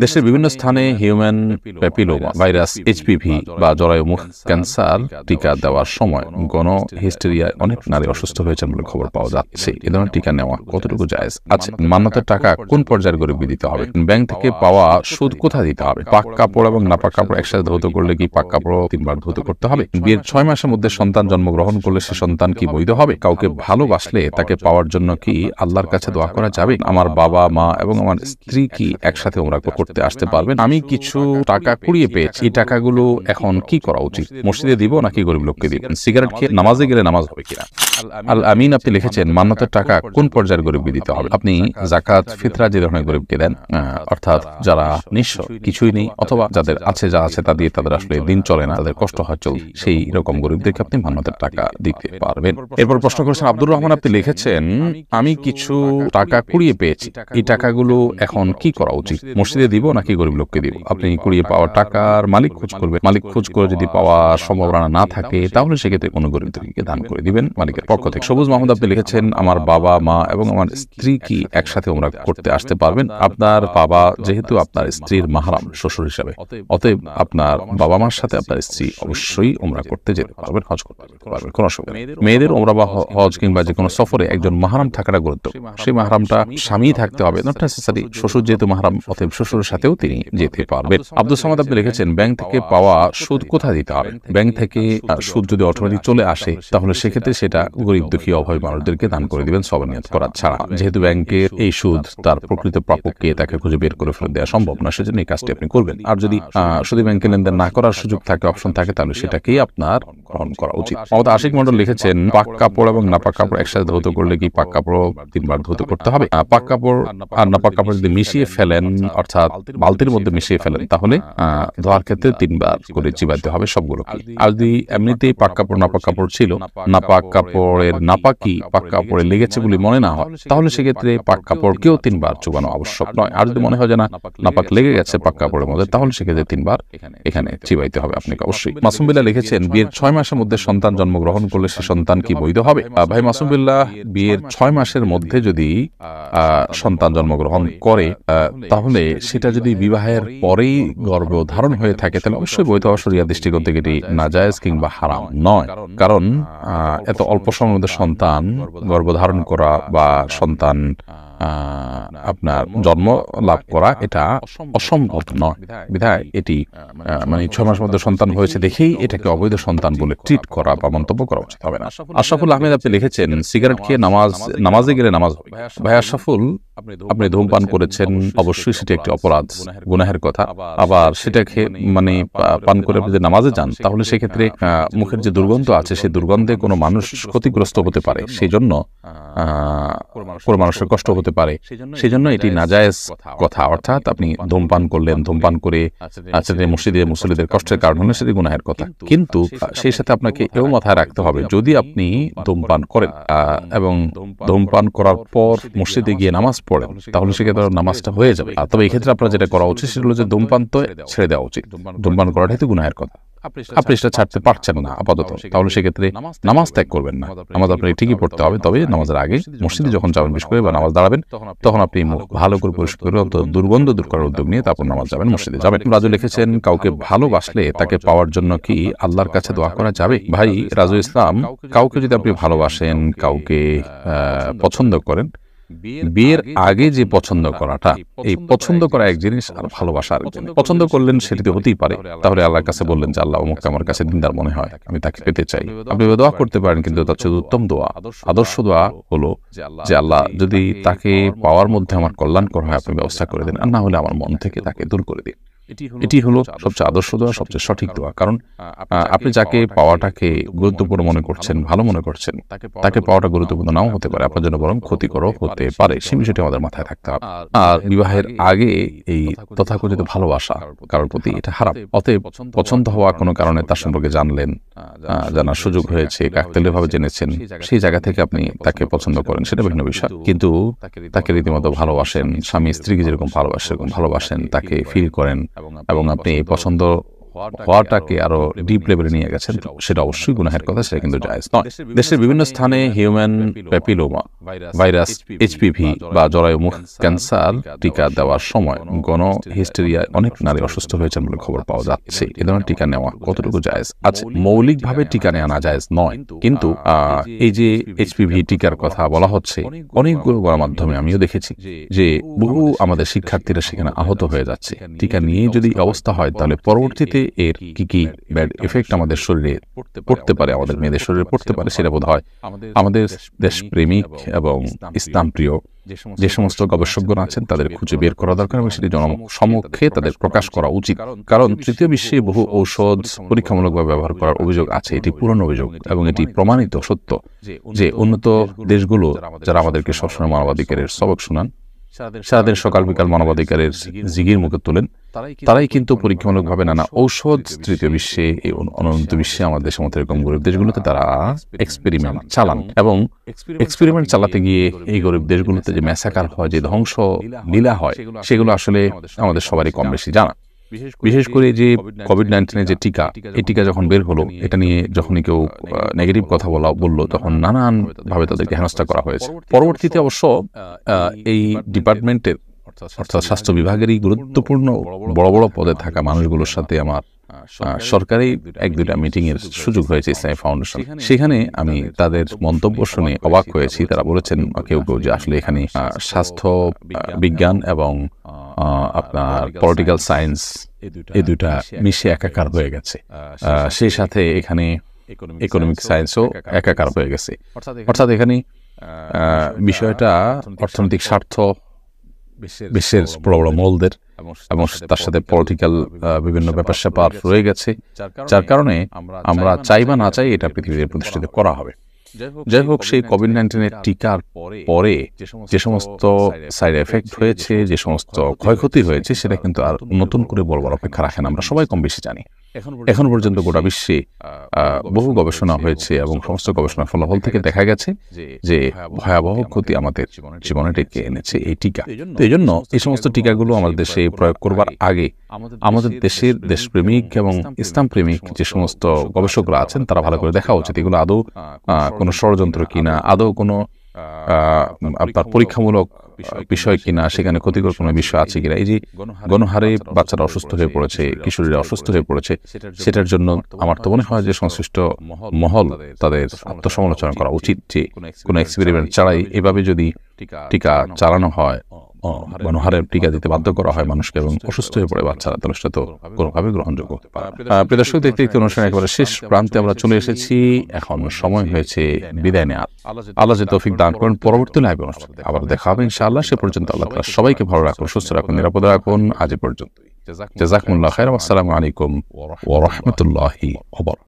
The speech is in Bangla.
দেশের বিভিন্ন স্থানে হিউম্যান প্যাপিলোমা ভাইরাস এইচপিভি বা জরায়ুমুখ ক্যান্সার টিকা দেওয়ার সময় গণহিস্টেরিয়ায় অনেক নারী অসুস্থ হয়েছেন বলে খবর পাওয়া যাচ্ছে। এ ধরনের টিকা নেওয়া কতটুকু জায়েজ? আচ্ছা, মান্যতার টাকা কোন পর্যায়ের গরিবকে দিতে হবে? ব্যাংক থেকে পাওয়া সুদ কোথায় দিতে হবে? পাক কাপড় এবং নাপাক কাপড় একসাথে ধৌত করলে কি পাক কাপড় 3 বার ধৌত করতে হবে? বিয়ের 6 মাসের মধ্যে সন্তান জন্মগ্রহণ করলে সে সন্তান কি বৈধ হবে? কাউকে ভালোবাসলে তাকে পাওয়ার জন্য কি আল্লাহর কাছে দোয়া করা যাবে? আমার বাবা মা এবং আমার স্ত্রী কি একসাথে ওমরা করতে আসতে পারবেন? আমি কিছু টাকা কুড়িয়ে পেয়েছি, এই টাকাগুলো এখন কি করা উচিত? মসজিদে দিব নাকি গরিব লোককে দিব? সিগারেট খেয়ে নামাজে গেলে নামাজ হবে কিনা? আল আমিন আপনি লিখেছেন, মান্যতার টাকা কোন পর্যায়ের গরিবকে দিতে হবে? আপনি জাকাত ফিতরা যে ধরনের গরিবকে দেন, অর্থাৎ যারা নিঃস্ব, কিছুই নেই, অথবা যাদের আছে, যা আছে তা দিয়ে তাদের আসলে দিন চলে না, তাদের কষ্ট হয় চল, সেই রকম গরিবদেরকে আপনি মান্যতার টাকা দিতে পারবেন। এরপর প্রশ্ন করেছেন আব্দুর রহমান, আপনি লিখেছেন, আমি কিছু টাকা কুড়িয়ে পেয়েছি, এই টাকাগুলো এখন কি করা উচিত? মসজিদে দিব নাকি গরিব লোককে দিব? আপনি কুড়িয়ে পাওয়া টাকার মালিক খোঁজ করবেন। মালিক খোঁজ করে যদি পাওয়ার সম্ভাবনা না থাকে, তাহলে সেক্ষেত্রে কোনো গরিবদেরকে দান করে দিবেন মালিকের পক্ষ থেকে। সবুজ মাহমুদ আপনি লিখেছেন, আমার বাবা মা এবং আমার স্ত্রী কি একসাথে ওমরা করতে আসতে পারবেন? আপনার বাবা যেহেতু আপনার স্ত্রীর মাহরাম শ্বশুর হিসাবে, অতএব আপনার বাবা মার সাথে আপনার স্ত্রী অবশ্যই ওমরা করতে যেতে পারবেন, হজ করতে পারবেন, কোনো অসুবিধা নেই। মেয়েদের ওমরা বা হজ কিংবা যে কোনো সফরে একজন মাহরাম থাকাটা গুরুত্ব। সেই মাহরামটা স্বামী থাকতে হবে, নট নেসেসারি শ্বশুর যেহেতু মাহরাম, অতএব শ্বশুরের সাথেও তিনি যেতে পারবেন। আব্দুল সামাদ আপনি লিখেছেন, ব্যাংক থেকে পাওয়া সুদ কোথায় দিতে হবে? ব্যাংক থেকে সুদ যদি অটোমেটিক চলে আসে, তাহলে সেক্ষেত্রে সেটা গরিব দুঃখী অভাবী মানুষদেরকে দান করে দিবেন সওয়াব নিয়ত করা ছাড়া। যেহেতু ব্যাংকের এই সুদ তার প্রকৃত প্রাপককে তাকে খুঁজে বের করে ফেরত দেওয়া সম্ভব না, সেজন্য এই কাজটি আপনি করবেন। আর যদি শুধু ব্যাংকে লেনদেন না করার সুযোগ থাকে, অপশন থাকে, তাহলে সেটাকেই আপনার গ্রহণ করা উচিত। মোহাম্মদ আশিক মন্ডল লিখেছেন, পাক কাপড় এবং নাপাক কাপড় একসাথে ধৌত করলে কি পাক কাপড় 3 বার ধৌত করতে হবে? পাক কাপড় আর নাপাক কাপড় যদি মিশিয়ে ফেলেন, অর্থাৎ বালতির মধ্যে মিশিয়ে ফেলেন, তাহলে ধোয়ার ক্ষেত্রে 3 বার করে চিবাইতে হবে সবগুলোকে। আর যদি এমনিতেই পাক কাপড় নাপাক কাপড় ছিল, নাপাক কাপড়ের নাপাকি পাক কাপড়ে লেগেছে বলে মনে না হয়, তাহলে সেক্ষেত্রে পাক কাপড়কেও 3 বার চুবানো আবশ্যক নয়। আর যদি মনে হয় যে না, নাপাক লেগে গেছে পাক কাপড়ের মধ্যে, তাহলে সেক্ষেত্রে 3 বার এখানে চিবাইতে হবে আপনাকে অবশ্যই। মাসুম বিল্লাহ লিখেছেন, বিয়ের 6 মাসের মধ্যে সন্তান জন্মগ্রহণ করলে সে সন্তান কি বৈধ হবে? ভাই মাসুম বিল্লাহ, বিয়ের 6 মাসের মধ্যে যদি সন্তান জন্মগ্রহণ করে, তাহলে সেটা যদি বিবাহের পরেই গর্ভধারণ হয়ে থাকে, তাহলে অবশ্যই বৈধ শরিয়া দৃষ্টিকোণ থেকে এটি নাজায়েজ কিংবা হারাম নয়। কারণ এত অল্প সময়ের মধ্যে সন্তান গর্ভধারণ করা বা সন্তান আপনার জন্ম লাভ করা, এটা অসম্ভব নয়। বিধায় এটি মানে 6 মাসের মধ্যে সন্তান হয়েছে দেখেই এটাকে অবৈধ সন্তান বলে ট্রিট করা বা মন্তব্য করা উচিত হবে না। আশরাফুল আহমেদ আপনি লিখেছেন, সিগারেট খেয়ে নামাজে গেলে নামাজ হবে। ভাই আশরাফুল, আপনি ধূমপান করেছেন, অবশ্যই সেটি একটি অপরাধ, গুনাহের কথা। আবার সেটাকে মানে পান করে যদি নামাজে যান, তাহলে সেক্ষেত্রে মুখের যে দুর্গন্ধ আছে, সেই দুর্গন্ধে কোনো মানুষ ক্ষতিগ্রস্ত হতে পারে, সেই জন্য কোনো মানুষের কষ্ট হতে পারে, সেই জন্য এটি নাজায়েজ কথা। অর্থাৎ আপনি ধূমপান করলেন, ধূমপান করে মসজিদে মুসল্লিদের কষ্টের কারণ হলে সেটি গুনাহের কথা। কিন্তু সেই সাথে আপনাকে এও মাথায় রাখতে হবে, যদি আপনি ধূমপান করেন এবং ধূমপান করার পর মসজিদে গিয়ে নামাজ পড়েন, তাহলে সেক্ষেত্রে নামাজটা হয়ে যাবে। তবে এই ক্ষেত্রে আপনার যেটা করা উচিত সেটা হলো যে ধূমপান তো ছেড়ে দেওয়া উচিত। ধূমপান করাটাই তো গুনাহের কথা। আপনি সেটা ছাড়তে পারছেন না আপাতত, তাহলে সেক্ষেত্রে নামাজ ত্যাগ করবেন না। নামাজ আপনাকে ঠিকই পড়তে হবে, তবে নামাজের আগে মসজিদে যখন যাবেন বিশেষ করে বা নামাজ দাঁড়াবেন, তখন আপনি ভালো করে পরিষ্কার করে দুর্গন্ধ দূর করার উদ্যোগ নিয়ে তারপর নামাজ যাবেন, মসজিদে যাবেন। রাজু লিখেছেন, কাউকে ভালোবাসলে তাকে পাওয়ার জন্য কি আল্লাহর কাছে দোয়া করা যাবে? ভাই রাজু ইসলাম, কাউকে যদি আপনি ভালোবাসেন, কাউকে পছন্দ করেন, বিয়ের আগে যে পছন্দ করাটা, এই পছন্দ করা এক জিনিস আর ভালোবাসা আরেক জিনিস। পছন্দ করলেন সেটিতে হতেই পারে, তাহলে আল্লাহর কাছে বললেন যে আল্লাহ অমুককে আমার কাছে দিনদার মনে হয়, আমি তাকে পেতে চাই। আপনি দোয়া করতে পারেন, কিন্তু তার চেয়ে উত্তম দোয়া, আদর্শ দোয়া হলো যে আল্লাহ যদি তাকে পাওয়ার মধ্যে আমার কল্যাণকর হয়, আপনি ব্যবস্থা করে দিন, আর না হলে আমার মন থেকে তাকে দূর করে দিন। এটি হলো সবচেয়ে আদর্শ দোয়া, সবচেয়ে সঠিক দোয়া। কারণ আপনি যাকে পাওয়াটাকে গুরুত্বপূর্ণ মনে করছেন, ভালো মনে করছেন, তাকে পাওয়াটা গুরুত্বপূর্ণ নাও হতে পারে, আপনার জন্য বরং ক্ষতিকর হতে পারে। সেই বিষয়টি আমাদের মাথায় থাকতে হবে। আর বিবাহের আগে এই তথাকথিত ভালোবাসা কারোর প্রতি, এটা হারাম। অতএব পছন্দ হওয়া কোনো কারণে তার সম্পর্কে জানলেন, জানার সুযোগ হয়েছে, কাকতালীয়ভাবে জেনেছেন, সেই জায়গা থেকে আপনি তাকে পছন্দ করেন, সেটা ভিন্ন বিষয়। কিন্তু তাকে রীতিমতো ভালোবাসেন, স্বামী স্ত্রীকে যেরকম ভালোবাসেন, তাকে ফিল করেন, এবং আপনি এই পছন্দ হওয়াটাকে আরো ডিপ লেভেলে নিয়ে গেছেন, সেটা অবশ্যই গুনাহের কথা, সেটা কিন্তু জায়েজ নয়। দেশের বিভিন্ন স্থানে হিউম্যান প্যাপিলোমা ভাইরাস এইচপিভি বা জরায়ুমুখ ক্যান্সার টিকা দেওয়ার সময় গণ হিস্টেরিয়ায় অনেক নারী অসুস্থ হয়েছেন বলে খবর পাওয়া যাচ্ছে। এ ধরনের টিকা নেওয়া কতটুকু জায়েজ আছে? মৌলিকভাবে টিকা নেওয়া না জায়েজ নয়, কিন্তু এই যে এইচপিভি টিকার কথা বলা হচ্ছে, অনেকগুলো গণমাধ্যমে আমিও দেখেছি যে বহু আমাদের শিক্ষার্থীরা সেখানে আহত হয়ে যাচ্ছে। টিকা নিয়ে যদি অবস্থা হয়, তাহলে পরবর্তীতে এর কি কি ব্যাড এফেক্ট আমাদের শরীরে পড়তে পারে, আমাদের মেয়েদের শরীরে পড়তে পারে, সেটা বোধ হয় আমাদের দেশপ্রেমিক এবং ইসলাম প্রিয় যে সমস্ত গবেষকগণ আছেন তাদের খুঁজে বের করা দরকার এবং সেটি জনসমক্ষে তাদের প্রকাশ করা উচিত। কারণ তৃতীয় বিশ্বে বহু ঔষধ পরীক্ষামূলকভাবে ব্যবহার করার অভিযোগ আছে। এটি পুরনো অভিযোগ এবং এটি প্রমাণিত সত্য যে উন্নত দেশগুলো, যারা আমাদেরকে সবসময় মানবাধিকারের সবক শোনান, সারাদিন সকাল বিকাল মানবাধিকারের জিগির মুখে তোলেন, তারাই কিন্তু পরীক্ষামূলকভাবে নানা ঔষধ তৃতীয় বিশ্বে, এই অনুন্নত বিশ্বে, আমাদের দেশের মতো এরকম গরিব দেশগুলোতে তারা এক্সপেরিমেন্ট চালান। এবং এক্সপেরিমেন্ট চালাতে গিয়ে এই গরিব দেশগুলোতে যে ম্যাসাকার হয়, যে ধ্বংস লীলা হয়, সেগুলো আসলে আমাদের সবারই কম বেশি জানা। বিশেষ করে যে কোভিড-19 যে টিকা, এই টিকা যখন বের হলো, এটা নিয়ে যখনই কেউ নেগেটিভ কথা বলল, তখন নানানভাবে তাদেরকে হেনস্থা করা হয়েছে। পরবর্তীতে অবশ্য এই ডিপার্টমেন্টের, অর্থাৎ স্বাস্থ্য বিভাগেরই গুরুত্বপূর্ণ বড় বড় পদে থাকা মানুষগুলোর সাথে আমার সরকারি এক দুইটা মিটিং এর সুযোগ হয়েছে ইসলামী ফাউন্ডেশন। সেখানে আমি তাদের মন্তব্য শুনে অবাক হয়েছি। তারা বলেছেন কেউ কেউ যে আসলে এখানে স্বাস্থ্য বিজ্ঞান এবং আপনার পলিটিক্যাল সায়েন্স, এই দুইটা মিশে একাকার হয়ে গেছে। সেই সাথে এখানে ইকোনমিক সায়েন্সও একাকার হয়ে গেছে। অর্থাৎ এখানে বিষয়টা অর্থনৈতিক স্বার্থ, বিশ্বের বড় বড় মলদের এবং তার সাথে পলিটিক্যাল বিভিন্ন ব্যাপার স্যাপার রয়ে গেছে, যার কারণে আমরা চাই বা না চাই এটা পৃথিবীতে প্রতিষ্ঠিত করা হবে। যাই হোক, সেই কোভিড-19 টিকার পরে যে সমস্ত সাইড এফেক্ট হয়েছে, যে সমস্ত ক্ষয়ক্ষতি হয়েছে, সেটা কিন্তু আর নতুন করে বলবার অপেক্ষা রাখে না। আমরা সবাই কম বেশি জানি। এখন পর্যন্ত গোটা বিশ্বে বহু গবেষণা হয়েছে এবং সমস্ত গবেষণার ফলাফল থেকে দেখা গেছে যে ভয়াবহ ক্ষতি আমাদের জীবনে ডেকে এনেছে এই টিকা। তো এই জন্য এই সমস্ত টিকাগুলো আমাদের দেশে প্রয়োগ করবার আগে আমাদের দেশের দেশপ্রেমিক এবং ইসলাম প্রেমিক যে সমস্ত গবেষকরা আছেন, তারা ভালো করে দেখা উচিত এগুলো আদৌ কোনো ষড়যন্ত্র কিনা, আদৌ কোনো আপনার পরীক্ষামূলক বিষয় কিনা, সেখানে ক্ষতিকর কোনো বিষয় আছে কিনা। এই যে গণহারে বাচ্চারা অসুস্থ হয়ে পড়েছে, কিশোরীরা অসুস্থ হয়ে পড়েছে, সেটার জন্য আমার তো মনে হয় যে সংশ্লিষ্ট মহল তাদের আত্মসমালোচনা করা উচিত যে কোনো এক্সপেরিমেন্ট ছাড়াই এভাবে যদি টিকা চালানো হয়, গণহারে টিকা দিতে বাধ্য করা হয় মানুষকে এবং অসুস্থ হয়ে পড়ে বাচ্চারা, তাহলে সেটা তো কোনোভাবে গ্রহণযোগ্য হতে পারে না। প্রিয় দর্শক, দেখতে দেখতে অনুষ্ঠানের একেবারে শেষ প্রান্তে আমরা চলে এসেছি। এখন সময় হয়েছে বিদায় নেওয়ার। আল্লাহ যে তৌফিক দান করেন, পরবর্তী লাইভ অনুষ্ঠানে আবার দেখা হবে ইনশাআল্লাহ। সে পর্যন্ত আল্লাহ তাআলা সবাইকে ভালো রাখুন, সুস্থ রাখুন, নিরাপদে রাখুন। আজ পর্যন্ত জাযাকুমুল্লাহু খাইরান। আসসালামু আলাইকুম ওয়া রাহমাতুল্লাহি ওয়া বারাকাতুহু।